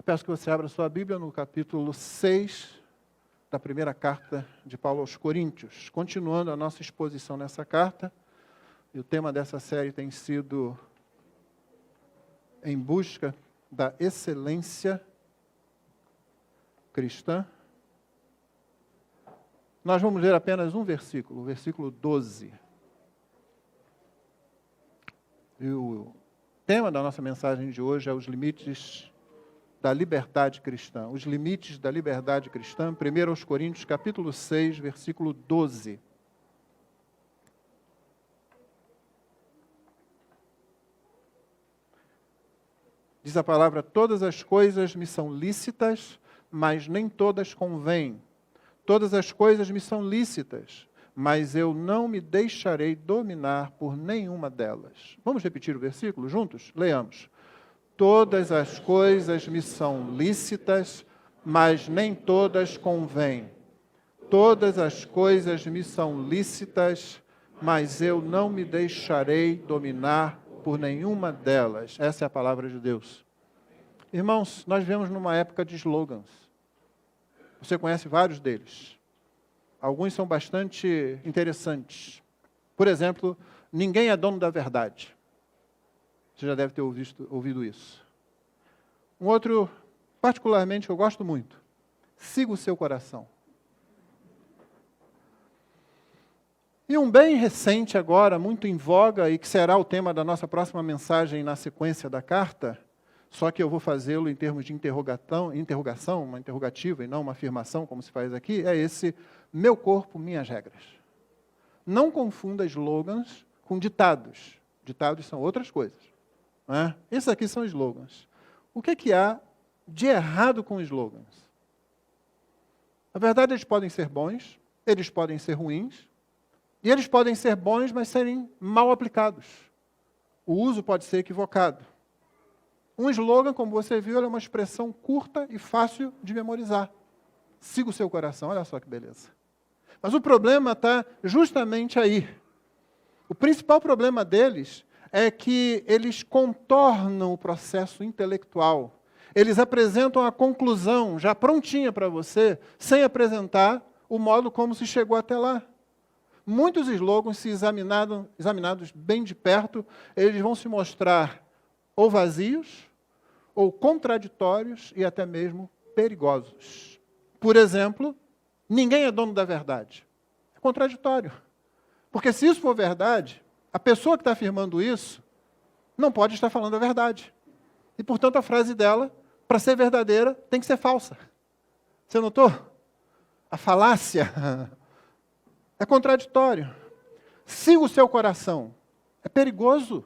peço que você abra sua Bíblia no capítulo 6 da primeira carta de Paulo aos Coríntios. Continuando a nossa exposição nessa carta, e o tema dessa série tem sido Em Busca da Excelência Cristã. Nós vamos ler apenas um versículo, o versículo 12. E o tema da nossa mensagem de hoje é os limites da liberdade cristã. Os limites da liberdade cristã, 1 aos Coríntios, capítulo 6, versículo 12. Diz a palavra: todas as coisas me são lícitas, mas nem todas convêm. Todas as coisas me são lícitas, mas eu não me deixarei dominar por nenhuma delas. Vamos repetir o versículo juntos? Leamos. Todas as coisas me são lícitas, mas nem todas convêm. Todas as coisas me são lícitas, mas eu não me deixarei dominar por nenhuma delas. Essa é a palavra de Deus. Irmãos, nós vivemos numa época de slogans. Você conhece vários deles. Alguns são bastante interessantes. Por exemplo, ninguém é dono da verdade. Você já deve ter ouvido isso. Um outro, particularmente, que eu gosto muito. Siga o seu coração. E um bem recente agora, muito em voga, e que será o tema da nossa próxima mensagem na sequência da carta, só que eu vou fazê-lo em termos de interrogação, uma interrogativa e não uma afirmação, como se faz aqui, é esse: meu corpo, minhas regras. Não confunda slogans com ditados. Ditados são outras coisas. Esses aqui são slogans. O que há de errado com slogans? Na verdade, eles podem ser bons, eles podem ser ruins, e eles podem ser bons, mas serem mal aplicados. O uso pode ser equivocado. Um slogan, como você viu, é uma expressão curta e fácil de memorizar. Siga o seu coração, olha só que beleza. Mas o problema está justamente aí. O principal problema deles é que eles contornam o processo intelectual. Eles apresentam a conclusão já prontinha para você, sem apresentar o modo como se chegou até lá. Muitos slogans, se examinados bem de perto, eles vão se mostrar ou vazios, ou contraditórios e até mesmo perigosos. Por exemplo, ninguém é dono da verdade. É contraditório. Porque se isso for verdade, a pessoa que está afirmando isso não pode estar falando a verdade. E, portanto, a frase dela, para ser verdadeira, tem que ser falsa. Você notou? A falácia é contraditório. Siga o seu coração. É perigoso.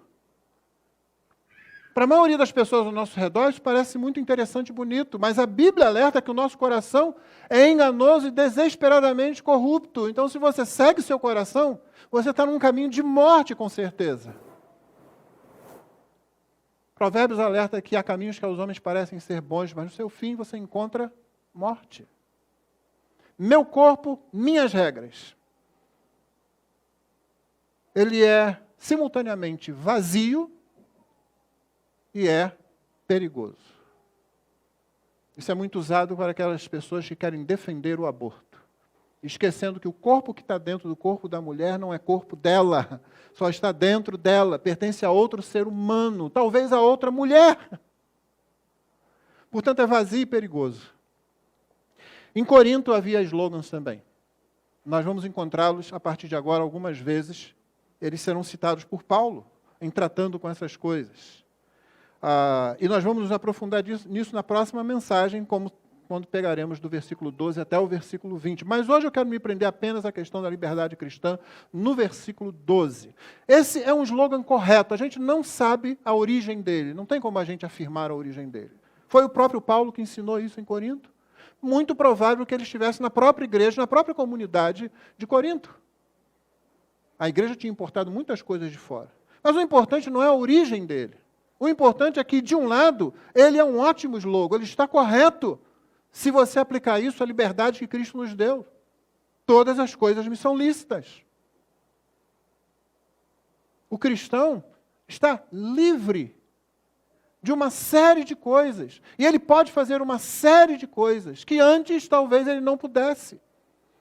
Para a maioria das pessoas ao nosso redor, isso parece muito interessante e bonito, mas a Bíblia alerta que o nosso coração é enganoso e desesperadamente corrupto. Então, se você segue seu coração, você está num caminho de morte, com certeza. Provérbios alerta que há caminhos que aos homens parecem ser bons, mas no seu fim você encontra morte. Meu corpo, minhas regras. Ele é simultaneamente vazio e é perigoso. Isso é muito usado para aquelas pessoas que querem defender o aborto, esquecendo que o corpo que está dentro do corpo da mulher não é corpo dela, só está dentro dela, pertence a outro ser humano, talvez a outra mulher. Portanto, é vazio e perigoso. Em Corinto havia slogans também. Nós vamos encontrá-los a partir de agora algumas vezes. Eles serão citados por Paulo em tratando com essas coisas. E nós vamos nos aprofundar nisso na próxima mensagem, quando pegaremos do versículo 12 até o versículo 20. Mas hoje eu quero me prender apenas à questão da liberdade cristã, no versículo 12. Esse é um slogan correto, a gente não sabe a origem dele, não tem como a gente afirmar a origem dele. Foi o próprio Paulo que ensinou isso em Corinto? Muito provável que ele estivesse na própria igreja, na própria comunidade de Corinto. A igreja tinha importado muitas coisas de fora. Mas o importante não é a origem dele. O importante é que, de um lado, ele é um ótimo slogan, ele está correto, se você aplicar isso à liberdade que Cristo nos deu. Todas as coisas me são lícitas. O cristão está livre de uma série de coisas. E ele pode fazer uma série de coisas que antes talvez ele não pudesse.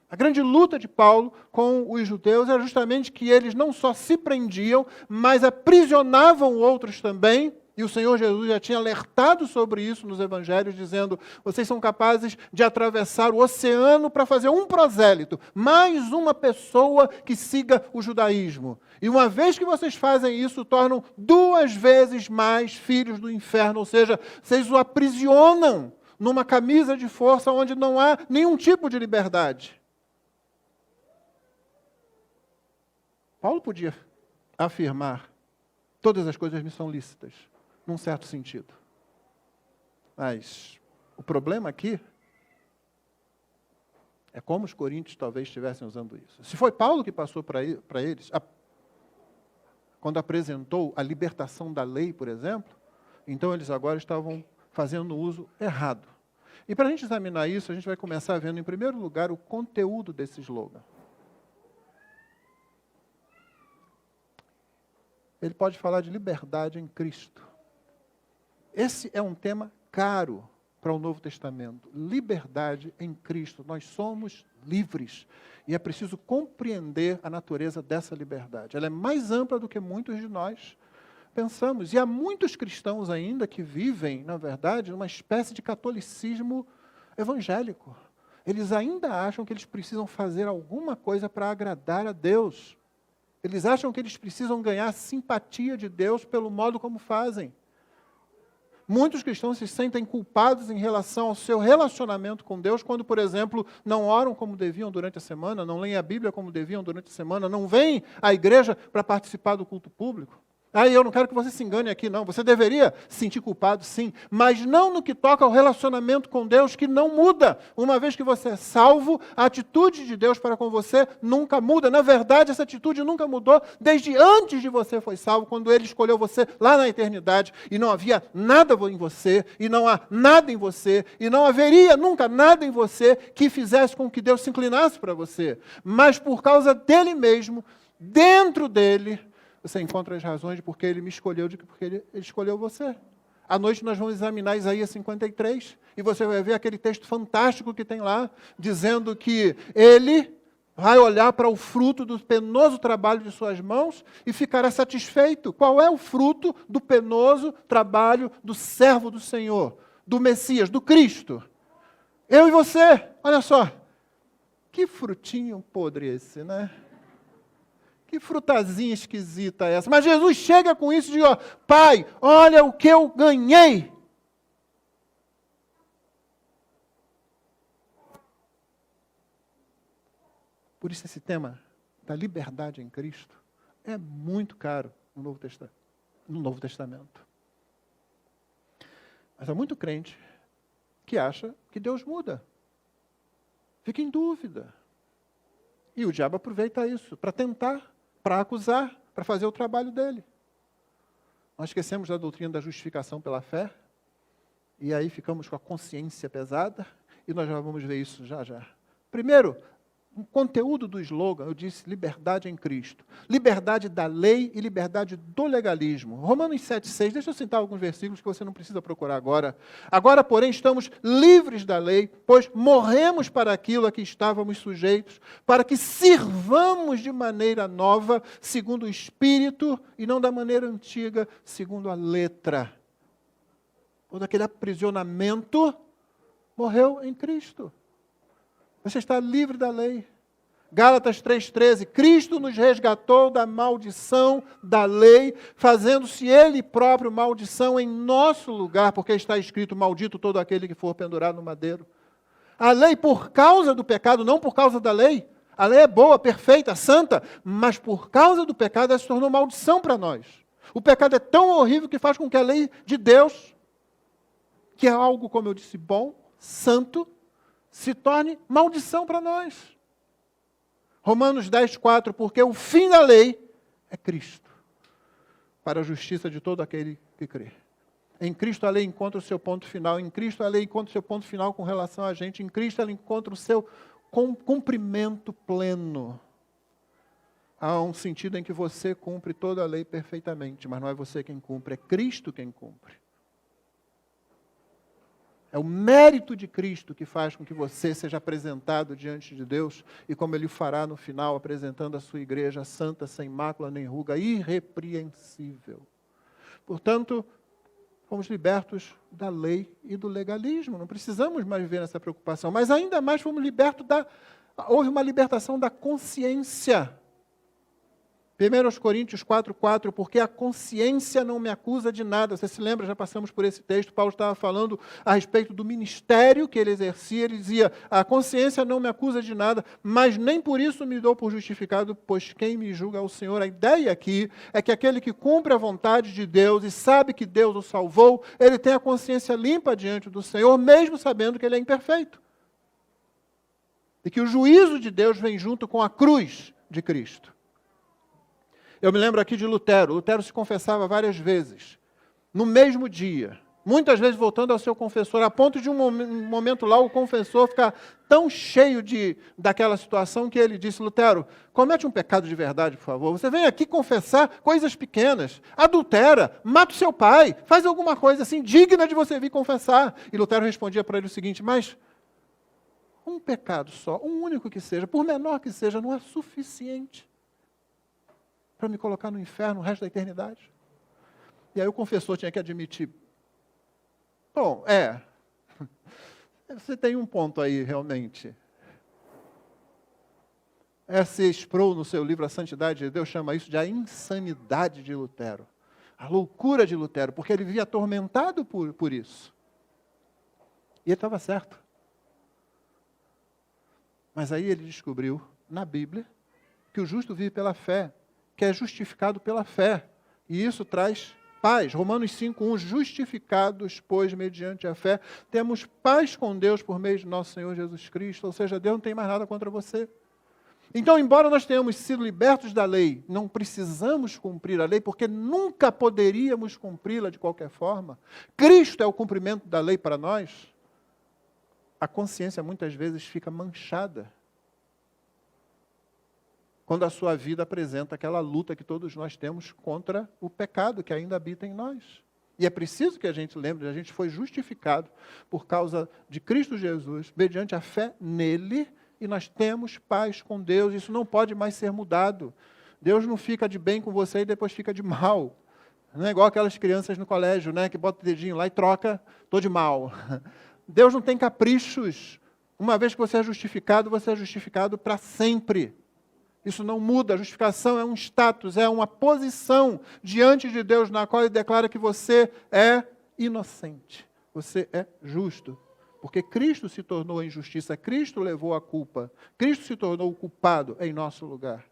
A grande luta de Paulo com os judeus era justamente que eles não só se prendiam, mas aprisionavam outros também. E o Senhor Jesus já tinha alertado sobre isso nos evangelhos, dizendo: vocês são capazes de atravessar o oceano para fazer um prosélito, mais uma pessoa que siga o judaísmo. E uma vez que vocês fazem isso, tornam 2 vezes mais filhos do inferno, ou seja, vocês o aprisionam numa camisa de força onde não há nenhum tipo de liberdade. Paulo podia afirmar: todas as coisas me são lícitas, num certo sentido. Mas o problema aqui é como os coríntios talvez estivessem usando isso. Se foi Paulo que passou para eles, quando apresentou a libertação da lei, por exemplo, então eles agora estavam fazendo uso errado. E para a gente examinar isso, a gente vai começar vendo, em primeiro lugar, o conteúdo desse slogan. Ele pode falar de liberdade em Cristo. Esse é um tema caro para o Novo Testamento. Liberdade em Cristo. Nós somos livres. E é preciso compreender a natureza dessa liberdade. Ela é mais ampla do que muitos de nós pensamos. E há muitos cristãos ainda que vivem, na verdade, numa espécie de catolicismo evangélico. Eles ainda acham que eles precisam fazer alguma coisa para agradar a Deus. Eles acham que eles precisam ganhar a simpatia de Deus pelo modo como fazem. Muitos cristãos se sentem culpados em relação ao seu relacionamento com Deus quando, por exemplo, não oram como deviam durante a semana, não leem a Bíblia como deviam durante a semana, não vêm à igreja para participar do culto público. Eu não quero que você se engane aqui, não. Você deveria se sentir culpado, sim, mas não no que toca ao relacionamento com Deus, que não muda. Uma vez que você é salvo, a atitude de Deus para com você nunca muda. Na verdade, essa atitude nunca mudou desde antes de você foi salvo, quando Ele escolheu você lá na eternidade, e não havia nada em você, e não há nada em você, e não haveria nunca nada em você que fizesse com que Deus se inclinasse para você. Mas por causa dEle mesmo, dentro dEle, você encontra as razões de porque Ele me escolheu, de porque Ele escolheu você. À noite nós vamos examinar Isaías 53, e você vai ver aquele texto fantástico que tem lá, dizendo que Ele vai olhar para o fruto do penoso trabalho de suas mãos e ficará satisfeito. Qual é o fruto do penoso trabalho do servo do Senhor, do Messias, do Cristo? Eu e você, olha só. Que frutinho podre esse, né? Que frutazinha esquisita essa. Mas Jesus chega com isso e diz: Pai, olha o que eu ganhei. Por isso esse tema da liberdade em Cristo é muito caro no Novo Testamento. Mas há muito crente que acha que Deus muda. Fica em dúvida. E o diabo aproveita isso para tentar, para acusar, para fazer o trabalho dele. Nós esquecemos da doutrina da justificação pela fé, e aí ficamos com a consciência pesada, e nós já vamos ver isso já já. Primeiro, o conteúdo do slogan, eu disse liberdade em Cristo. Liberdade da lei e liberdade do legalismo. Romanos 7,6, deixa eu citar alguns versículos que você não precisa procurar agora. Agora, porém, estamos livres da lei, pois morremos para aquilo a que estávamos sujeitos, para que sirvamos de maneira nova, segundo o Espírito, e não da maneira antiga, segundo a letra. Todo aquele aprisionamento morreu em Cristo. Você está livre da lei. Gálatas 3,13, Cristo nos resgatou da maldição da lei, fazendo-se Ele próprio maldição em nosso lugar, porque está escrito: maldito todo aquele que for pendurado no madeiro. A lei por causa do pecado, não por causa da lei. A lei é boa, perfeita, santa, mas por causa do pecado ela se tornou maldição para nós. O pecado é tão horrível que faz com que a lei de Deus, que é algo, como eu disse, bom, santo, se torne maldição para nós. Romanos 10,4, porque o fim da lei é Cristo, para a justiça de todo aquele que crê. Em Cristo a lei encontra o seu ponto final, em Cristo a lei encontra o seu ponto final com relação a gente, em Cristo ela encontra o seu cumprimento pleno. Há um sentido em que você cumpre toda a lei perfeitamente, mas não é você quem cumpre, é Cristo quem cumpre. É o mérito de Cristo que faz com que você seja apresentado diante de Deus e como Ele fará no final, apresentando a sua igreja santa, sem mácula nem ruga, irrepreensível. Portanto, fomos libertos da lei e do legalismo. Não precisamos mais viver nessa preocupação. Mas ainda mais fomos libertos houve uma libertação da consciência. 1 Coríntios 4,4, porque a consciência não me acusa de nada. Você se lembra, já passamos por esse texto, Paulo estava falando a respeito do ministério que ele exercia, ele dizia, a consciência não me acusa de nada, mas nem por isso me dou por justificado, pois quem me julga é o Senhor. A ideia aqui é que aquele que cumpre a vontade de Deus e sabe que Deus o salvou, ele tem a consciência limpa diante do Senhor, mesmo sabendo que ele é imperfeito. E que o juízo de Deus vem junto com a cruz de Cristo. Eu me lembro aqui de Lutero. Lutero se confessava várias vezes, no mesmo dia. Muitas vezes voltando ao seu confessor, a ponto de um momento lá o confessor ficar tão cheio daquela situação que ele disse, Lutero, comete um pecado de verdade, por favor. Você vem aqui confessar coisas pequenas, adultera, mata o seu pai, faz alguma coisa assim digna de você vir confessar. E Lutero respondia para ele o seguinte, mas um pecado só, um único que seja, por menor que seja, não é suficiente para me colocar no inferno o resto da eternidade? E aí o confessor tinha que admitir, bom, você tem um ponto aí realmente. S. Sproul, no seu livro A Santidade de Deus, chama isso de a insanidade de Lutero. A loucura de Lutero, porque ele vivia atormentado por isso. E ele estava certo. Mas aí ele descobriu, na Bíblia, que o justo vive pela fé, que é justificado pela fé. E isso traz paz. Romanos 5,1, justificados, pois, mediante a fé, temos paz com Deus por meio de nosso Senhor Jesus Cristo. Ou seja, Deus não tem mais nada contra você. Então, embora nós tenhamos sido libertos da lei, não precisamos cumprir a lei, porque nunca poderíamos cumpri-la de qualquer forma. Cristo é o cumprimento da lei para nós. A consciência muitas vezes fica manchada quando a sua vida apresenta aquela luta que todos nós temos contra o pecado que ainda habita em nós. E é preciso que a gente lembre, a gente foi justificado por causa de Cristo Jesus, mediante a fé nele, e nós temos paz com Deus. Isso não pode mais ser mudado. Deus não fica de bem com você e depois fica de mal. Não é igual aquelas crianças no colégio, né, que bota o dedinho lá e troca, estou de mal. Deus não tem caprichos. Uma vez que você é justificado para sempre. Isso não muda, a justificação é um status, é uma posição diante de Deus na qual Ele declara que você é inocente, você é justo. Porque Cristo se tornou a injustiça, Cristo levou a culpa, Cristo se tornou o culpado em nosso lugar.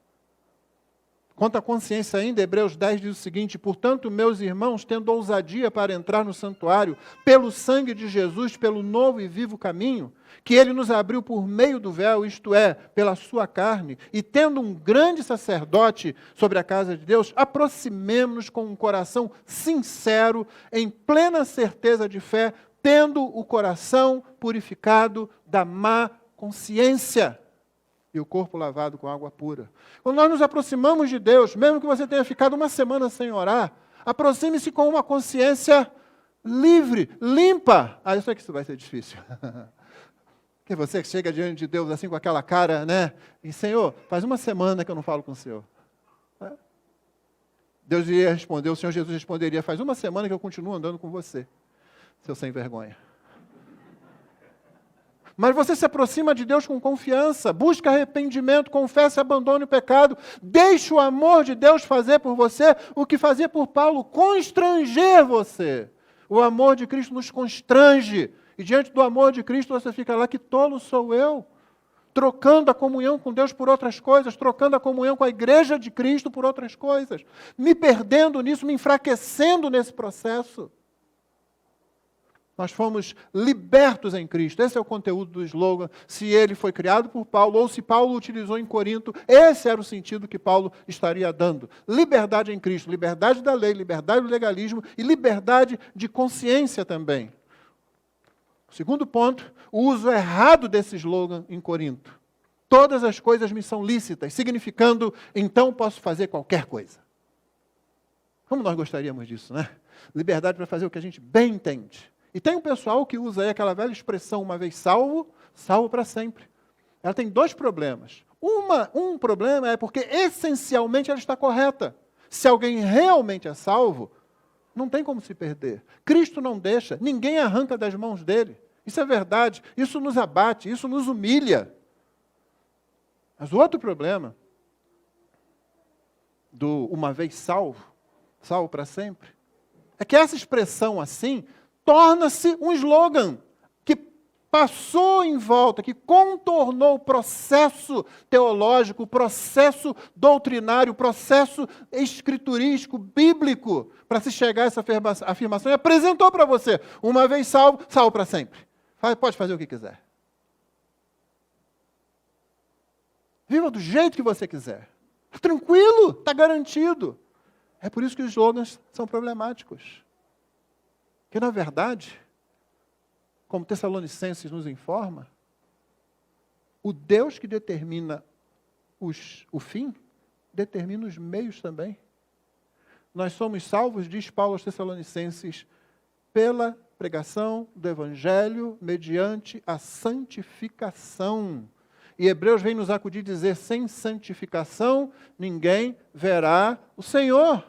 Quanto à consciência ainda, Hebreus 10 diz o seguinte, portanto, meus irmãos, tendo ousadia para entrar no santuário, pelo sangue de Jesus, pelo novo e vivo caminho, que Ele nos abriu por meio do véu, isto é, pela sua carne, e tendo um grande sacerdote sobre a casa de Deus, aproximemo-nos com um coração sincero, em plena certeza de fé, tendo o coração purificado da má consciência e o corpo lavado com água pura. Quando nós nos aproximamos de Deus, mesmo que você tenha ficado uma semana sem orar, aproxime-se com uma consciência livre, limpa. Eu sei que isso vai ser difícil. Porque você que chega diante de Deus assim com aquela cara, né? E Senhor, faz uma semana que eu não falo com o Senhor. Deus iria responder, o Senhor Jesus responderia, faz uma semana que eu continuo andando com você, seu sem vergonha. Mas você se aproxima de Deus com confiança, busca arrependimento, confessa e abandone o pecado, deixe o amor de Deus fazer por você o que fazia por Paulo, constranger você. O amor de Cristo nos constrange, e diante do amor de Cristo você fica lá, que tolo sou eu, trocando a comunhão com Deus por outras coisas, trocando a comunhão com a igreja de Cristo por outras coisas, me perdendo nisso, me enfraquecendo nesse processo. Nós fomos libertos em Cristo. Esse é o conteúdo do slogan. Se ele foi criado por Paulo, ou se Paulo utilizou em Corinto, esse era o sentido que Paulo estaria dando. Liberdade em Cristo, liberdade da lei, liberdade do legalismo e liberdade de consciência também. O segundo ponto, o uso errado desse slogan em Corinto. Todas as coisas me são lícitas, significando, então posso fazer qualquer coisa. Como nós gostaríamos disso, né? Liberdade para fazer o que a gente bem entende. E tem um pessoal que usa aí aquela velha expressão, uma vez salvo, salvo para sempre. Ela tem dois problemas. Um problema é porque essencialmente ela está correta. Se alguém realmente é salvo, não tem como se perder. Cristo não deixa, ninguém arranca das mãos dele. Isso é verdade, isso nos abate, isso nos humilha. Mas o outro problema do uma vez salvo, salvo para sempre, é que essa expressão assim torna-se um slogan que passou em volta, que contornou o processo teológico, o processo doutrinário, o processo escriturístico, bíblico, para se chegar a essa afirmação e apresentou para você, uma vez salvo, salvo para sempre. Pode fazer o que quiser. Viva do jeito que você quiser. Tranquilo, está garantido. É por isso que os slogans são problemáticos. Que, na verdade, como Tessalonicenses nos informa, o Deus que determina o fim, determina os meios também. Nós somos salvos, diz Paulo aos Tessalonicenses, pela pregação do Evangelho, mediante a santificação. E Hebreus vem nos acudir e dizer, sem santificação, ninguém verá o Senhor.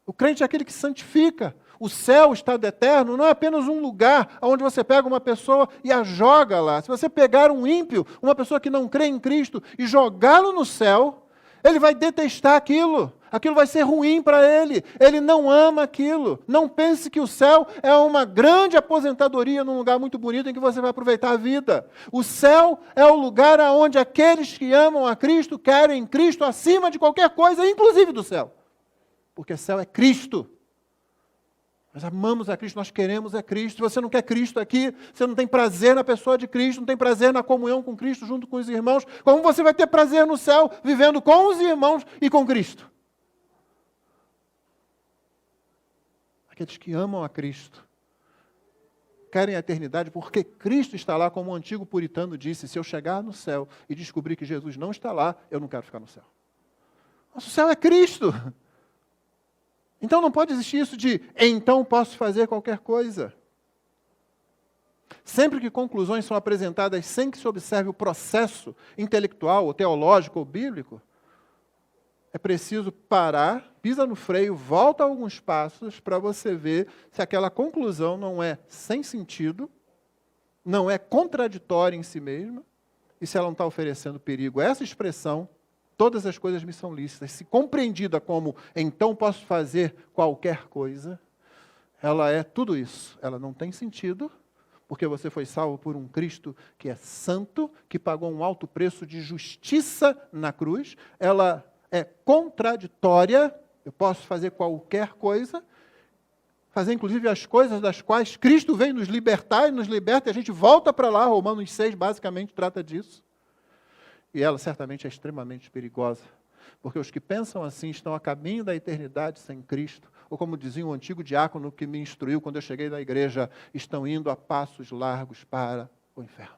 O crente é aquele que santifica. O céu, o estado eterno, não é apenas um lugar onde você pega uma pessoa e a joga lá. Se você pegar um ímpio, uma pessoa que não crê em Cristo, e jogá-lo no céu, ele vai detestar aquilo. Aquilo vai ser ruim para ele. Ele não ama aquilo. Não pense que o céu é uma grande aposentadoria num lugar muito bonito em que você vai aproveitar a vida. O céu é o lugar onde aqueles que amam a Cristo querem Cristo acima de qualquer coisa, inclusive do céu. Porque céu é Cristo. Nós amamos a Cristo, nós queremos a Cristo. Se você não quer Cristo aqui, você não tem prazer na pessoa de Cristo, não tem prazer na comunhão com Cristo junto com os irmãos, como você vai ter prazer no céu, vivendo com os irmãos e com Cristo? Aqueles que amam a Cristo, querem a eternidade, porque Cristo está lá, como o antigo puritano disse, se eu chegar no céu e descobrir que Jesus não está lá, eu não quero ficar no céu. Nosso céu é Cristo. Então não pode existir isso de, então posso fazer qualquer coisa. Sempre que conclusões são apresentadas sem que se observe o processo intelectual, ou teológico, ou bíblico, é preciso parar, pisa no freio, volta alguns passos para você ver se aquela conclusão não é sem sentido, não é contraditória em si mesma, e se ela não está oferecendo perigo. Essa expressão, todas as coisas me são lícitas, se compreendida como, então posso fazer qualquer coisa, ela é tudo isso. Ela não tem sentido, porque você foi salvo por um Cristo que é santo, que pagou um alto preço de justiça na cruz. Ela é contraditória, eu posso fazer qualquer coisa, fazer inclusive as coisas das quais Cristo vem nos libertar e nos liberta, e a gente volta para lá, Romanos 6 basicamente trata disso. E ela certamente é extremamente perigosa, porque os que pensam assim estão a caminho da eternidade sem Cristo, ou como dizia um antigo diácono que me instruiu quando eu cheguei na igreja, estão indo a passos largos para o inferno.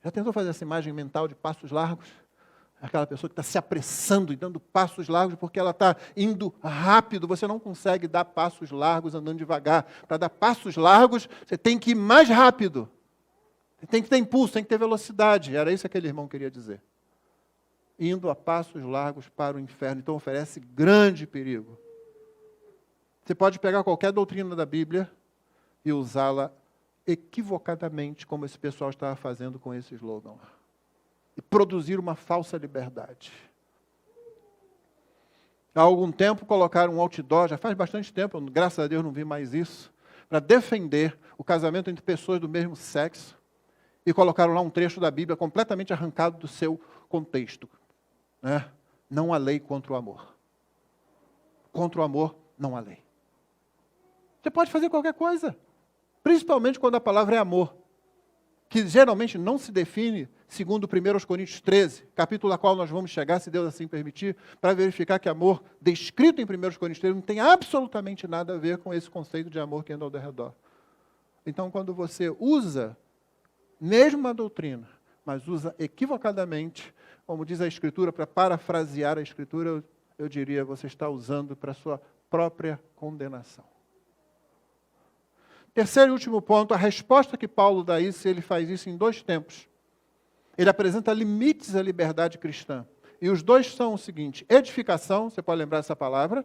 Já tentou fazer essa imagem mental de passos largos? Aquela pessoa que está se apressando e dando passos largos porque ela está indo rápido. Você não consegue dar passos largos andando devagar. Para dar passos largos, você tem que ir mais rápido. Tem que ter impulso, tem que ter velocidade. Era isso que aquele irmão queria dizer. Indo a passos largos para o inferno. Então oferece grande perigo. Você pode pegar qualquer doutrina da Bíblia e usá-la equivocadamente, como esse pessoal estava fazendo com esse slogan lá. E produzir uma falsa liberdade. Há algum tempo colocaram um outdoor, já faz bastante tempo, graças a Deus não vi mais isso, para defender o casamento entre pessoas do mesmo sexo, e colocaram lá um trecho da Bíblia completamente arrancado do seu contexto. Né? Não há lei contra o amor. Contra o amor, não há lei. Você pode fazer qualquer coisa, principalmente quando a palavra é amor, que geralmente não se define segundo 1 Coríntios 13, capítulo a qual nós vamos chegar, se Deus assim permitir, para verificar que amor descrito em 1 Coríntios 13 não tem absolutamente nada a ver com esse conceito de amor que anda ao redor. Então, quando você usa mesmo a doutrina, mas usa equivocadamente, como diz a Escritura, para parafrasear a Escritura, eu diria, você está usando para a sua própria condenação. Terceiro e último ponto, a resposta que Paulo dá a isso, ele faz isso em 2 tempos. Ele apresenta limites à liberdade cristã. E os 2 são o seguinte: edificação, você pode lembrar dessa palavra,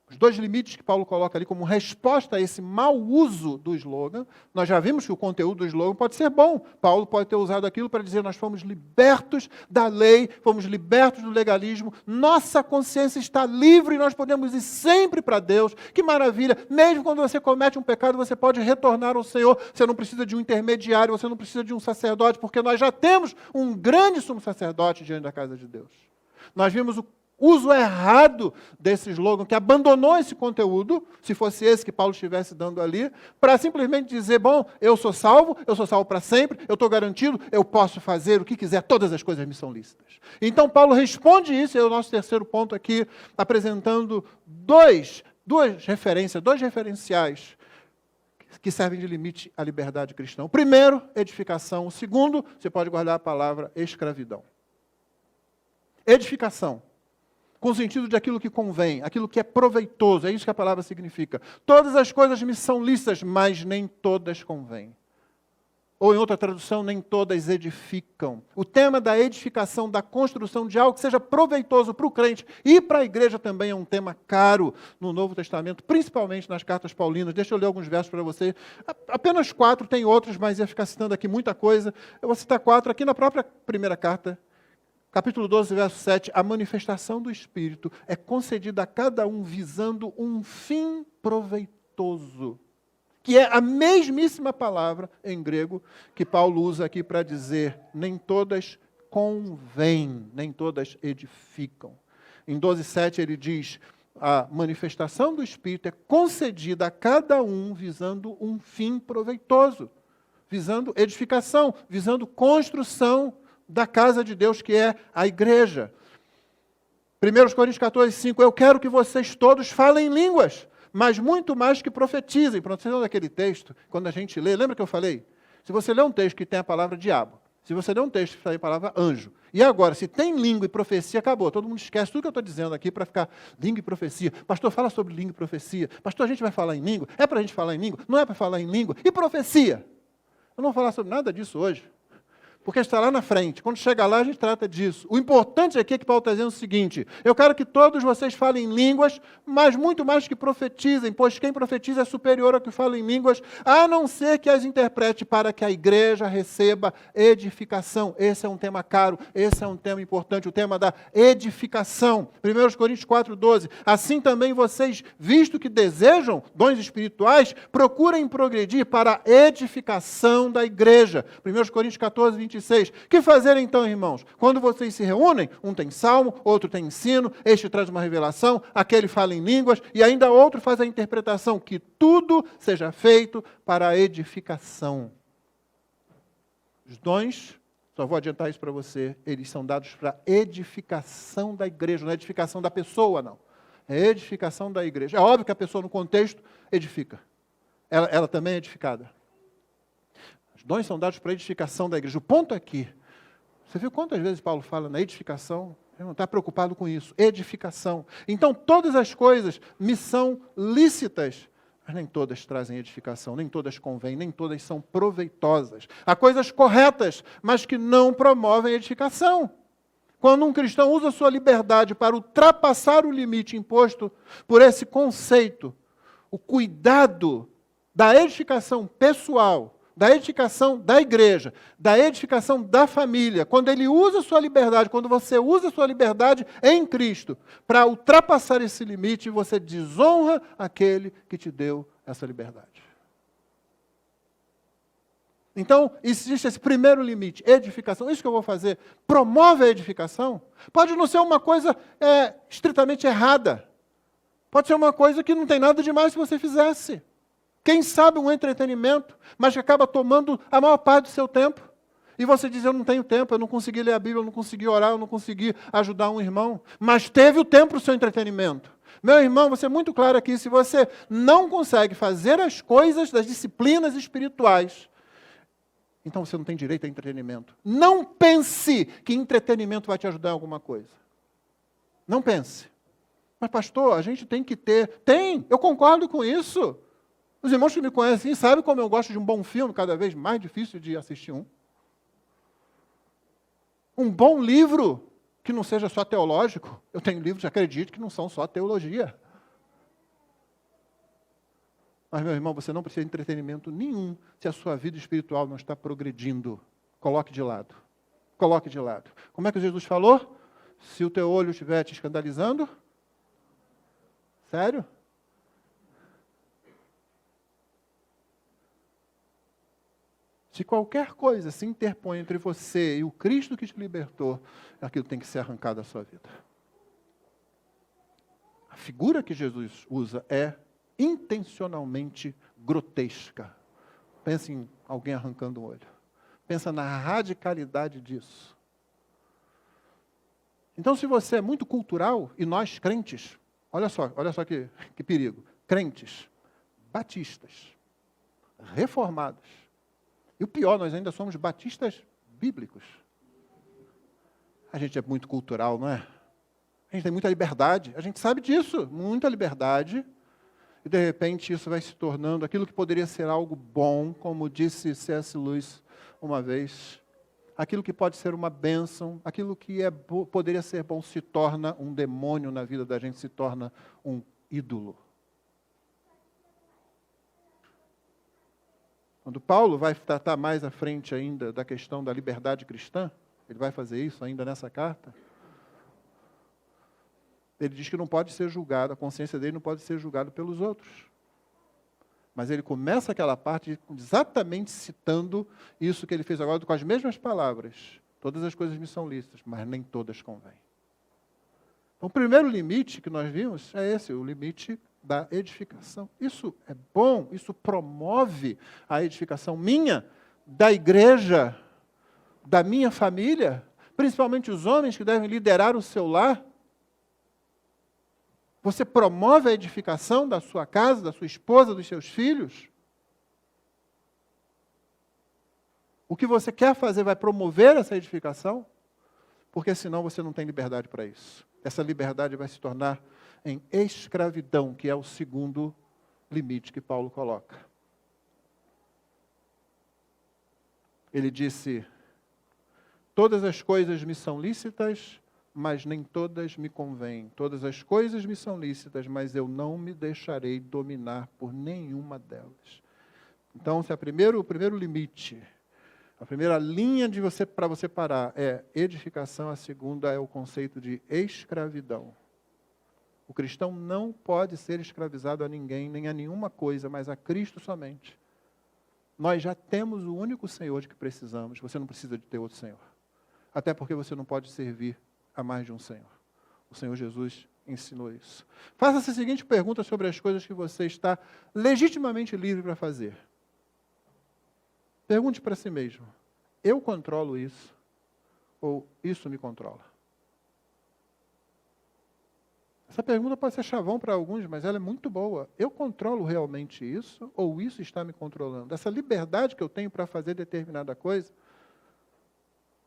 os 2 limites que Paulo coloca ali como resposta a esse mau uso do slogan. Nós já vimos que o conteúdo do slogan pode ser bom. Paulo pode ter usado aquilo para dizer: nós fomos libertos da lei, fomos libertos do legalismo, nossa consciência está livre e nós podemos ir sempre para Deus. Que maravilha! Mesmo quando você comete um pecado, você pode retornar ao Senhor. Você não precisa de um intermediário, você não precisa de um sacerdote, porque nós já temos um grande sumo sacerdote diante da casa de Deus. Nós vimos o uso errado desse slogan, que abandonou esse conteúdo, se fosse esse que Paulo estivesse dando ali, para simplesmente dizer: bom, eu sou salvo para sempre, eu estou garantido, eu posso fazer o que quiser, todas as coisas me são lícitas. Então Paulo responde isso, é o nosso terceiro ponto aqui, apresentando dois referenciais que servem de limite à liberdade cristã. O primeiro, edificação. O segundo, você pode guardar a palavra escravidão. Edificação, com o sentido de aquilo que convém, aquilo que é proveitoso, é isso que a palavra significa. Todas as coisas me são lícitas, mas nem todas convêm. Ou em outra tradução, nem todas edificam. O tema da edificação, da construção de algo que seja proveitoso para o crente e para a igreja também é um tema caro no Novo Testamento, principalmente nas cartas paulinas. Deixa eu ler alguns versos para você. Apenas 4, tem outros, mas ia ficar citando aqui muita coisa. Eu vou citar 4 aqui na própria primeira carta. Capítulo 12, verso 7, a manifestação do Espírito é concedida a cada um visando um fim proveitoso, que é a mesmíssima palavra em grego que Paulo usa aqui para dizer: nem todas convêm, nem todas edificam. Em 12:7 ele diz: a manifestação do Espírito é concedida a cada um visando um fim proveitoso, visando edificação, visando construção da casa de Deus, que é a igreja. 1 Coríntios 14:5, eu quero que vocês todos falem línguas, mas muito mais que profetizem. Pronto, você leu daquele texto, quando a gente lê, lembra que eu falei? Se você lê um texto que tem a palavra diabo, se você lê um texto que tem a palavra anjo, e agora, se tem língua e profecia, acabou. Todo mundo esquece tudo que eu estou dizendo aqui para ficar língua e profecia. Pastor, fala sobre língua e profecia. Pastor, a gente vai falar em língua? É para a gente falar em língua? Não é para falar em língua? E profecia? Eu não vou falar sobre nada disso hoje, porque está lá na frente. Quando chega lá, a gente trata disso. O importante aqui é que Paulo está dizendo o seguinte: eu quero que todos vocês falem línguas, mas muito mais que profetizem, pois quem profetiza é superior ao que fala em línguas, a não ser que as interprete, para que a igreja receba edificação. Esse é um tema caro, esse é um tema importante, o tema da edificação. 1 Coríntios 4:12, assim também vocês, visto que desejam dons espirituais, procurem progredir para a edificação da igreja. 1 Coríntios 14:26, que fazer então, irmãos? Quando vocês se reúnem, um tem salmo, outro tem ensino, este traz uma revelação, aquele fala em línguas, e ainda outro faz a interpretação, que tudo seja feito para a edificação. Os dons, só vou adiantar isso para você, eles são dados para a edificação da igreja, não é edificação da pessoa, não. É edificação da igreja. É óbvio que a pessoa no contexto edifica. Ela também é edificada. Dons são dados para a edificação da igreja. O ponto aqui, você viu quantas vezes Paulo fala na edificação? Ele não está preocupado com isso. Edificação. Então, todas as coisas me são lícitas, mas nem todas trazem edificação, nem todas convêm, nem todas são proveitosas. Há coisas corretas, mas que não promovem edificação. Quando um cristão usa sua liberdade para ultrapassar o limite imposto por esse conceito, o cuidado da edificação pessoal, da edificação da igreja, da edificação da família, quando ele usa sua liberdade, quando você usa sua liberdade em Cristo, para ultrapassar esse limite, você desonra aquele que te deu essa liberdade. Então, existe esse primeiro limite, edificação. Isso que eu vou fazer, promove a edificação. Pode não ser uma coisa estritamente errada. Pode ser uma coisa que não tem nada demais se você fizesse. Quem sabe um entretenimento, mas que acaba tomando a maior parte do seu tempo. E você diz: eu não tenho tempo, eu não consegui ler a Bíblia, eu não consegui orar, eu não consegui ajudar um irmão. Mas teve o tempo para o seu entretenimento. Meu irmão, vou ser muito claro aqui, se você não consegue fazer as coisas das disciplinas espirituais, então você não tem direito a entretenimento. Não pense que entretenimento vai te ajudar em alguma coisa. Não pense. Mas pastor, a gente tem que ter. Tem, eu concordo com isso. Os irmãos que me conhecem sabem como eu gosto de um bom filme, cada vez mais difícil de assistir um. Um bom livro, que não seja só teológico. Eu tenho livros, acredito, que não são só teologia. Mas, meu irmão, você não precisa de entretenimento nenhum se a sua vida espiritual não está progredindo. Coloque de lado. Coloque de lado. Como é que Jesus falou? Se o teu olho estiver te escandalizando, sério? Se qualquer coisa se interpõe entre você e o Cristo que te libertou, aquilo tem que ser arrancado da sua vida. A figura que Jesus usa é intencionalmente grotesca. Pensa em alguém arrancando um olho. Pensa na radicalidade disso. Então, se você é muito cultural, e nós crentes, olha só que perigo. Crentes, batistas, reformados. E o pior, nós ainda somos batistas bíblicos. A gente é muito cultural, não é? A gente tem muita liberdade. A gente sabe disso, muita liberdade. E, de repente, isso vai se tornando aquilo que poderia ser algo bom, como disse C.S. Lewis uma vez. Aquilo que pode ser uma bênção, aquilo que poderia ser bom, se torna um demônio na vida da gente, se torna um ídolo. Quando Paulo vai tratar mais à frente ainda da questão da liberdade cristã, ele vai fazer isso ainda nessa carta, ele diz que não pode ser julgado, a consciência dele não pode ser julgada pelos outros. Mas ele começa aquela parte exatamente citando isso que ele fez agora com as mesmas palavras. Todas as coisas me são lícitas, mas nem todas convêm. Então, o primeiro limite que nós vimos é esse, o limite da edificação. Isso é bom, isso promove a edificação minha, da igreja, da minha família, principalmente os homens que devem liderar o seu lar. Você promove a edificação da sua casa, da sua esposa, dos seus filhos? O que você quer fazer vai promover essa edificação? Porque senão você não tem liberdade para isso. Essa liberdade vai se tornar em escravidão, que é o segundo limite que Paulo coloca. Ele disse: todas as coisas me são lícitas, mas nem todas me convêm. Todas as coisas me são lícitas, mas eu não me deixarei dominar por nenhuma delas. Então, se o primeiro limite, a primeira linha para você parar é edificação, a segunda é o conceito de escravidão. O cristão não pode ser escravizado a ninguém, nem a nenhuma coisa, mas a Cristo somente. Nós já temos o único Senhor de que precisamos. Você não precisa de ter outro Senhor. Até porque você não pode servir a mais de um Senhor. O Senhor Jesus ensinou isso. Faça-se a seguinte pergunta sobre as coisas que você está legitimamente livre para fazer. Pergunte para si mesmo: eu controlo isso? Ou isso me controla? Essa pergunta pode ser chavão para alguns, mas ela é muito boa. Eu controlo realmente isso? Ou isso está me controlando? Essa liberdade que eu tenho para fazer determinada coisa,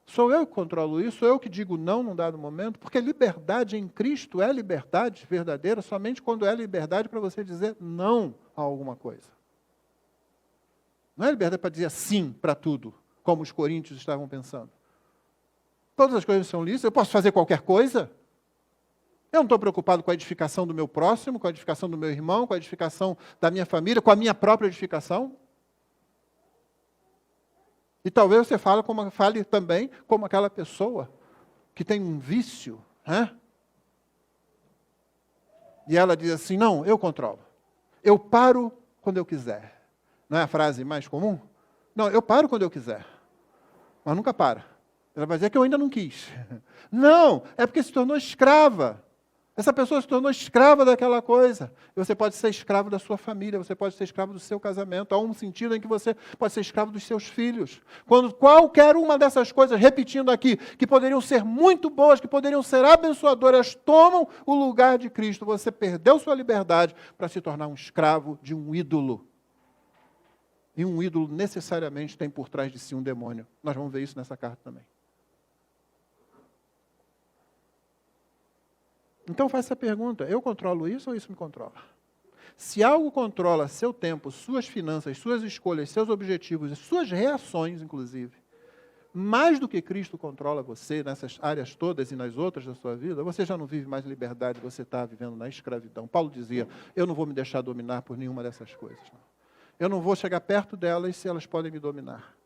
sou eu que controlo isso? Sou eu que digo não num dado momento? Porque liberdade em Cristo é liberdade verdadeira somente quando é liberdade para você dizer não a alguma coisa. Não é liberdade para dizer sim para tudo, como os coríntios estavam pensando. Todas as coisas são lícitas, eu posso fazer qualquer coisa. Eu não estou preocupado com a edificação do meu próximo, com a edificação do meu irmão, com a edificação da minha família, com a minha própria edificação. E talvez você fale também como aquela pessoa que tem um vício, né? E ela diz assim: não, eu controlo. Eu paro quando eu quiser. Não é a frase mais comum? Não, eu paro quando eu quiser. Mas nunca para. Ela vai dizer que eu ainda não quis. Não, é porque se tornou escrava. Essa pessoa se tornou escrava daquela coisa. E você pode ser escravo da sua família, você pode ser escravo do seu casamento. Há um sentido em que você pode ser escravo dos seus filhos. Quando qualquer uma dessas coisas, repetindo aqui, que poderiam ser muito boas, que poderiam ser abençoadoras, tomam o lugar de Cristo, você perdeu sua liberdade para se tornar um escravo de um ídolo. E um ídolo necessariamente tem por trás de si um demônio. Nós vamos ver isso nessa carta também. Então faça essa pergunta: eu controlo isso ou isso me controla? Se algo controla seu tempo, suas finanças, suas escolhas, seus objetivos e suas reações, inclusive, mais do que Cristo controla você nessas áreas todas e nas outras da sua vida, você já não vive mais liberdade, você está vivendo na escravidão. Paulo dizia, eu não vou me deixar dominar por nenhuma dessas coisas. Não. Eu não vou chegar perto delas se elas podem me dominar.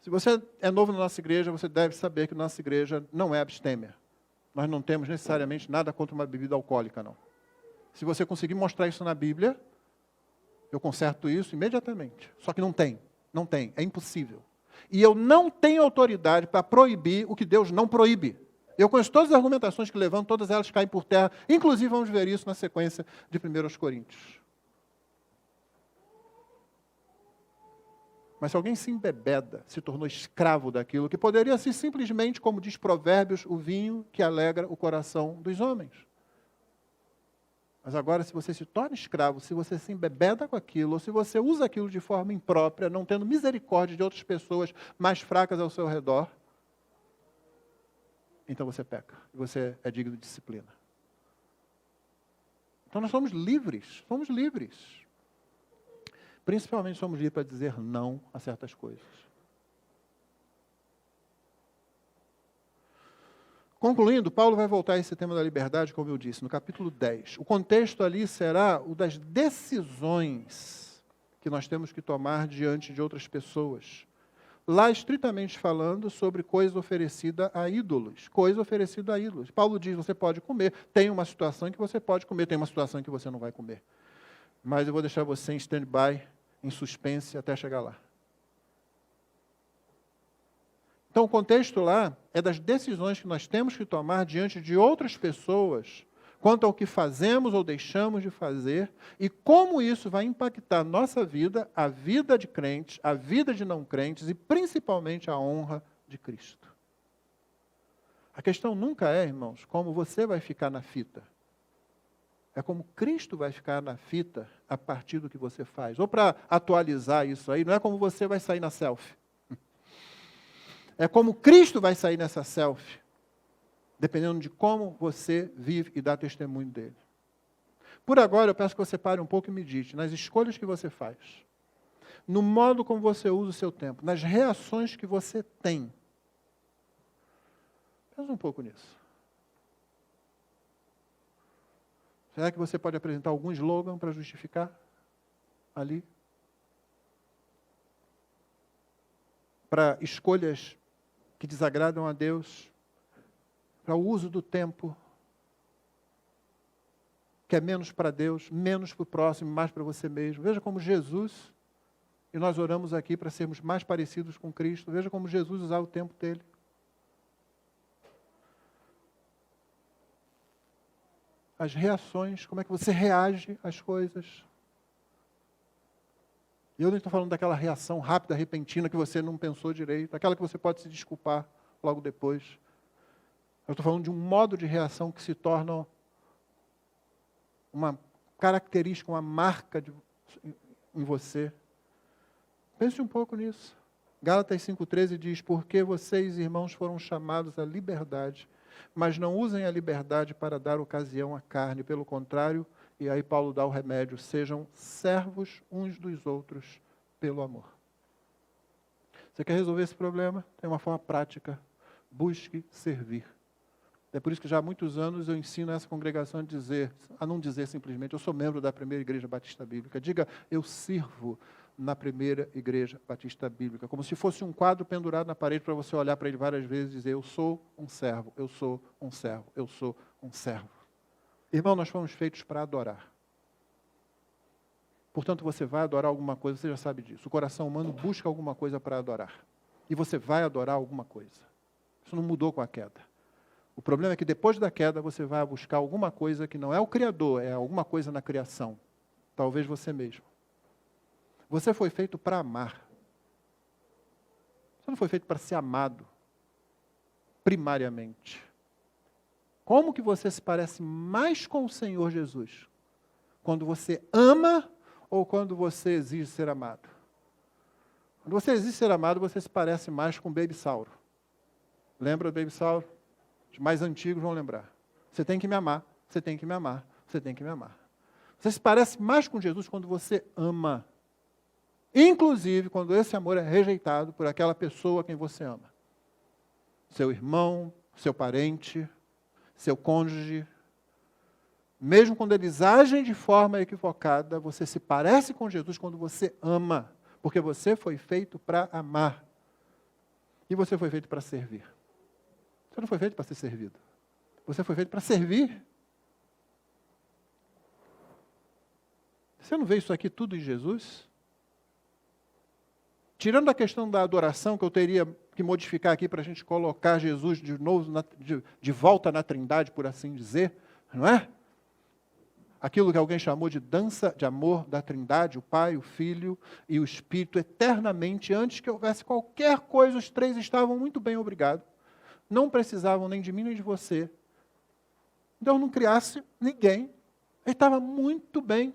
Se você é novo na nossa igreja, você deve saber que nossa igreja não é abstêmia. Nós não temos necessariamente nada contra uma bebida alcoólica, não. Se você conseguir mostrar isso na Bíblia, eu conserto isso imediatamente. Só que não tem, é impossível. E eu não tenho autoridade para proibir o que Deus não proíbe. Eu conheço todas as argumentações que levantam, todas elas caem por terra. Inclusive, vamos ver isso na sequência de 1 Coríntios. Mas se alguém se embebeda, se tornou escravo daquilo, que poderia ser simplesmente, como diz Provérbios, o vinho que alegra o coração dos homens. Mas agora, se você se torna escravo, se você se embebeda com aquilo, ou se você usa aquilo de forma imprópria, não tendo misericórdia de outras pessoas mais fracas ao seu redor, então você peca. E você é digno de disciplina. Então nós somos livres. Somos livres. Principalmente somos livres para dizer não a certas coisas. Concluindo, Paulo vai voltar a esse tema da liberdade, como eu disse, no capítulo 10. O contexto ali será o das decisões que nós temos que tomar diante de outras pessoas. Lá, estritamente falando, sobre coisa oferecida a ídolos. Coisa oferecida a ídolos. Paulo diz, você pode comer. Tem uma situação em que você pode comer, tem uma situação em que você não vai comer. Mas eu vou deixar você em stand-by, em suspense, até chegar lá. Então, o contexto lá é das decisões que nós temos que tomar diante de outras pessoas quanto ao que fazemos ou deixamos de fazer e como isso vai impactar nossa vida, a vida de crentes, a vida de não crentes e principalmente a honra de Cristo. A questão nunca é, irmãos, como você vai ficar na fita. É como Cristo vai ficar na fita a partir do que você faz. Ou para atualizar isso aí, não é como você vai sair na selfie. É como Cristo vai sair nessa selfie, dependendo de como você vive e dá testemunho dele. Por agora, eu peço que você pare um pouco e medite nas escolhas que você faz, no modo como você usa o seu tempo, nas reações que você tem. Pensa um pouco nisso. Será que você pode apresentar algum slogan para justificar ali? Para escolhas que desagradam a Deus, para o uso do tempo, que é menos para Deus, menos para o próximo, mais para você mesmo. Veja como Jesus, e nós oramos aqui para sermos mais parecidos com Cristo, veja como Jesus usava o tempo dele. As reações, como é que você reage às coisas. E eu não estou falando daquela reação rápida, repentina, que você não pensou direito, aquela que você pode se desculpar logo depois. Eu estou falando de um modo de reação que se torna uma característica, uma marca em você. Pense um pouco nisso. Gálatas 5,13 diz, porque vocês, irmãos, foram chamados à liberdade, mas não usem a liberdade para dar ocasião à carne, pelo contrário, e aí Paulo dá o remédio, sejam servos uns dos outros pelo amor. Você quer resolver esse problema? Tem uma forma prática. Busque servir. É por isso que já há muitos anos eu ensino essa congregação a não dizer simplesmente, eu sou membro da Primeira Igreja Batista Bíblica. Diga, eu sirvo na Primeira Igreja Batista Bíblica. Como se fosse um quadro pendurado na parede para você olhar para ele várias vezes e dizer, eu sou um servo, eu sou um servo, eu sou um servo. Irmão, nós fomos feitos para adorar. Portanto, você vai adorar alguma coisa, você já sabe disso. O coração humano busca alguma coisa para adorar. E você vai adorar alguma coisa. Isso não mudou com a queda. O problema é que depois da queda você vai buscar alguma coisa que não é o Criador, é alguma coisa na criação. Talvez você mesmo. Você foi feito para amar. Você não foi feito para ser amado, primariamente. Como que você se parece mais com o Senhor Jesus? Quando você ama ou quando você exige ser amado? Quando você exige ser amado, você se parece mais com o Baby Sauro. Lembra do Baby Sauro? Os mais antigos vão lembrar. Você tem que me amar, você tem que me amar, você tem que me amar. Você se parece mais com Jesus quando você ama. Inclusive, quando esse amor é rejeitado por aquela pessoa a quem você ama. Seu irmão, seu parente, seu cônjuge. Mesmo quando eles agem de forma equivocada, você se parece com Jesus quando você ama. Porque você foi feito para amar. E você foi feito para servir. Você não foi feito para ser servido. Você foi feito para servir. Você não vê isso aqui tudo em Jesus? Tirando a questão da adoração, que eu teria que modificar aqui para a gente colocar Jesus de novo, de volta na Trindade, por assim dizer, não é? Aquilo que alguém chamou de dança de amor da Trindade, o Pai, o Filho e o Espírito, eternamente, antes que houvesse qualquer coisa, os três estavam muito bem, obrigado. Não precisavam nem de mim nem de você. Deus não criasse ninguém. Ele estava muito bem.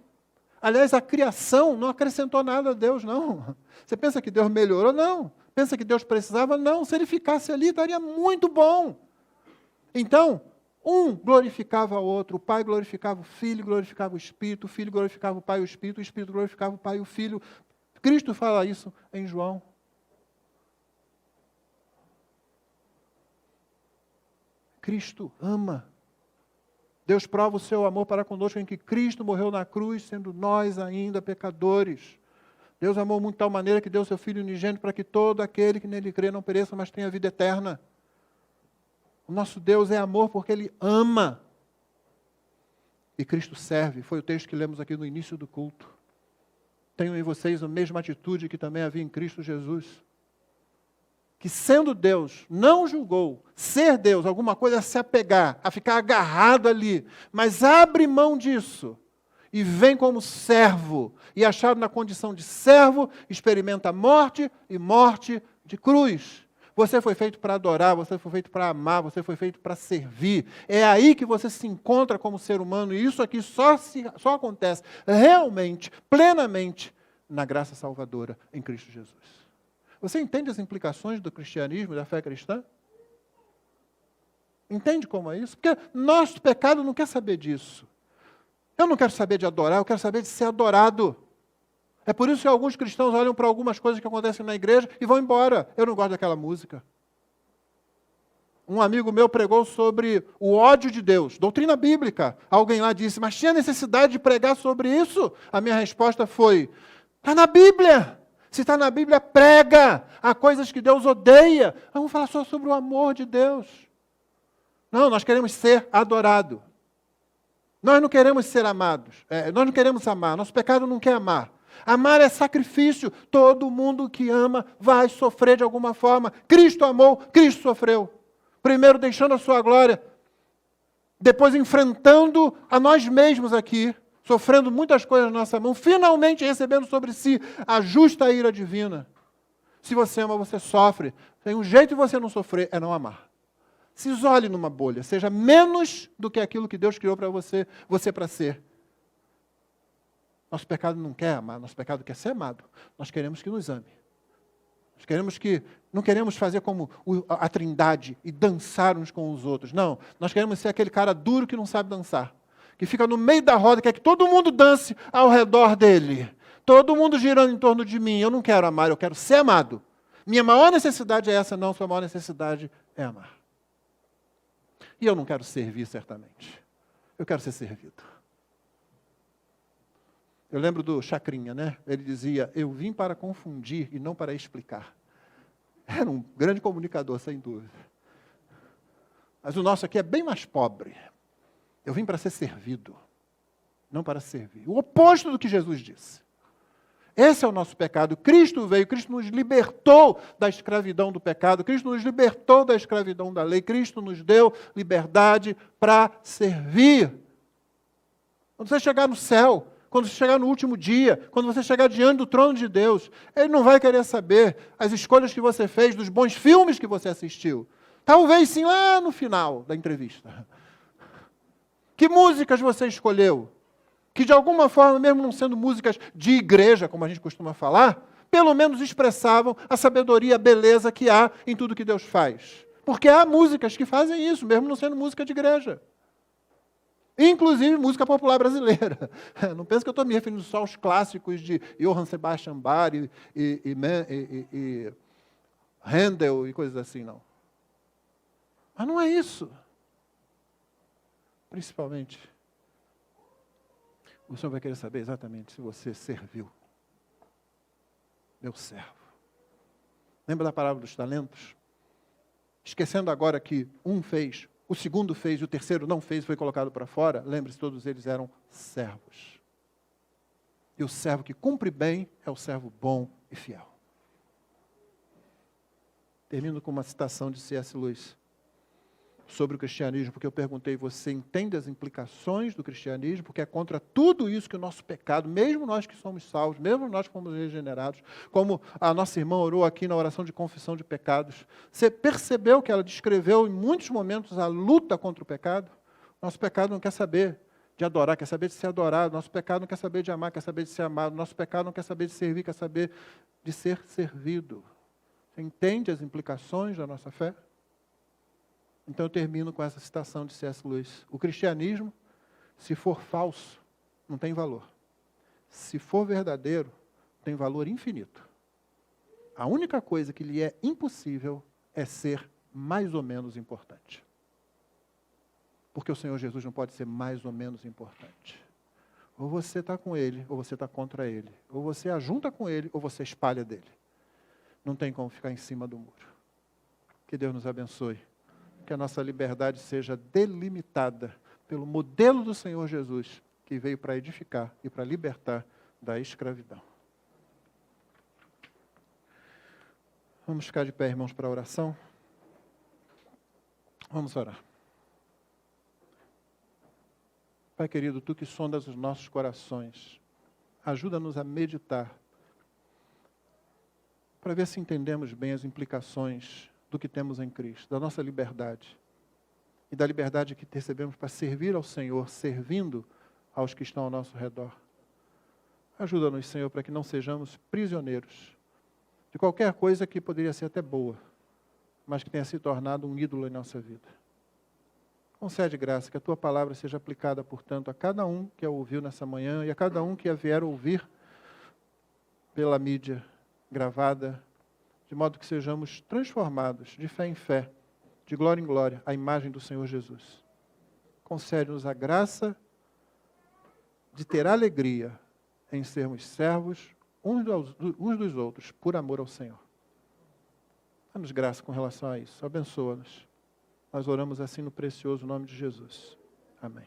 Aliás, a criação não acrescentou nada a Deus, não. Você pensa que Deus melhorou? Não. Pensa que Deus precisava? Não. Se ele ficasse ali, estaria muito bom. Então, um glorificava o outro. O Pai glorificava o Filho, glorificava o Espírito. O Filho glorificava o Pai e o Espírito glorificava o Pai e o Filho. Cristo fala isso em João. Cristo ama. Deus prova o seu amor para conosco em que Cristo morreu na cruz, sendo nós ainda pecadores. Deus amou muito de tal maneira que deu seu Filho unigênito para que todo aquele que nele crê não pereça, mas tenha vida eterna. O nosso Deus é amor porque Ele ama. E Cristo serve. Foi o texto que lemos aqui no início do culto. Tenham em vocês a mesma atitude que também havia em Cristo Jesus. Que sendo Deus, não julgou ser Deus, alguma coisa a se apegar, a ficar agarrado ali, mas abre mão disso e vem como servo, e achado na condição de servo, experimenta a morte e morte de cruz. Você foi feito para adorar, você foi feito para amar, você foi feito para servir. É aí que você se encontra como ser humano, e isso aqui só acontece realmente, plenamente, na graça salvadora em Cristo Jesus. Você entende as implicações do cristianismo e da fé cristã? Entende como é isso? Porque nosso pecado não quer saber disso. Eu não quero saber de adorar, eu quero saber de ser adorado. É por isso que alguns cristãos olham para algumas coisas que acontecem na igreja e vão embora. Eu não gosto daquela música. Um amigo meu pregou sobre o ódio de Deus, doutrina bíblica. Alguém lá disse, mas tinha necessidade de pregar sobre isso? A minha resposta foi, está na Bíblia. Se está na Bíblia, prega. Há coisas que Deus odeia. Vamos falar só sobre o amor de Deus. Não, nós queremos ser adorados. Nós não queremos ser amados. Nós não queremos amar. Nosso pecado não quer amar. Amar é sacrifício. Todo mundo que ama vai sofrer de alguma forma. Cristo amou, Cristo sofreu. Primeiro deixando a sua glória. Depois enfrentando a nós mesmos aqui. Sofrendo muitas coisas na nossa mão, finalmente recebendo sobre si a justa ira divina. Se você ama, você sofre. Tem um jeito de você não sofrer, é não amar. Se isole numa bolha, seja menos do que aquilo que Deus criou para você para ser. Nosso pecado não quer amar, nosso pecado quer ser amado. Nós queremos que nos ame. Não queremos fazer como a Trindade e dançar uns com os outros. Não, nós queremos ser aquele cara duro que não sabe dançar. Que fica no meio da roda, quer que todo mundo dance ao redor dele. Todo mundo girando em torno de mim. Eu não quero amar, eu quero ser amado. Minha maior necessidade é essa, não. Sua maior necessidade é amar. E eu não quero servir, certamente. Eu quero ser servido. Eu lembro do Chacrinha, né? Ele dizia, eu vim para confundir e não para explicar. Era um grande comunicador, sem dúvida. Mas o nosso aqui é bem mais pobre. Eu vim para ser servido, não para servir. O oposto do que Jesus disse. Esse é o nosso pecado. Cristo veio, Cristo nos libertou da escravidão do pecado, Cristo nos libertou da escravidão da lei, Cristo nos deu liberdade para servir. Quando você chegar no céu, quando você chegar no último dia, quando você chegar diante do trono de Deus, Ele não vai querer saber as escolhas que você fez, dos bons filmes que você assistiu. Talvez sim lá no final da entrevista. Que músicas você escolheu? Que de alguma forma, mesmo não sendo músicas de igreja, como a gente costuma falar, pelo menos expressavam a sabedoria, a beleza que há em tudo que Deus faz. Porque há músicas que fazem isso, mesmo não sendo música de igreja. Inclusive música popular brasileira. Não penso que eu estou me referindo só aos clássicos de Johann Sebastian Bach e Handel e coisas assim, não. Mas não é isso. Principalmente, o Senhor vai querer saber exatamente se você serviu. Meu servo. Lembra da parábola dos talentos? Esquecendo agora que um fez, o segundo fez e o terceiro não fez, foi colocado para fora. Lembre-se, todos eles eram servos. E o servo que cumpre bem é o servo bom e fiel. Termino com uma citação de C.S. Lewis sobre o cristianismo, porque eu perguntei, você entende as implicações do cristianismo? Porque é contra tudo isso que o nosso pecado, mesmo nós que somos salvos, mesmo nós que fomos regenerados, como a nossa irmã orou aqui na oração de confissão de pecados, você percebeu que ela descreveu em muitos momentos a luta contra o pecado? Nosso pecado não quer saber de adorar, quer saber de ser adorado. Nosso pecado não quer saber de amar, quer saber de ser amado. Nosso pecado não quer saber de servir, quer saber de ser servido. Você entende as implicações da nossa fé? Então eu termino com essa citação de C.S. Lewis. O cristianismo, se for falso, não tem valor. Se for verdadeiro, tem valor infinito. A única coisa que lhe é impossível é ser mais ou menos importante. Porque o Senhor Jesus não pode ser mais ou menos importante. Ou você está com Ele, ou você está contra Ele. Ou você ajunta com Ele, ou você espalha dele. Não tem como ficar em cima do muro. Que Deus nos abençoe. Que a nossa liberdade seja delimitada pelo modelo do Senhor Jesus, que veio para edificar e para libertar da escravidão. Vamos ficar de pé, irmãos, para a oração? Vamos orar. Pai querido, Tu que sondas os nossos corações, ajuda-nos a meditar, para ver se entendemos bem as implicações do que temos em Cristo, da nossa liberdade, e da liberdade que recebemos para servir ao Senhor, servindo aos que estão ao nosso redor. Ajuda-nos, Senhor, para que não sejamos prisioneiros de qualquer coisa que poderia ser até boa, mas que tenha se tornado um ídolo em nossa vida. Concede graça, que a Tua palavra seja aplicada, portanto, a cada um que a ouviu nessa manhã e a cada um que a vier ouvir pela mídia gravada, de modo que sejamos transformados de fé em fé, de glória em glória, à imagem do Senhor Jesus. Concede-nos a graça de ter alegria em sermos servos uns dos outros, por amor ao Senhor. Dá-nos graça com relação a isso. Abençoa-nos. Nós oramos assim no precioso nome de Jesus. Amém.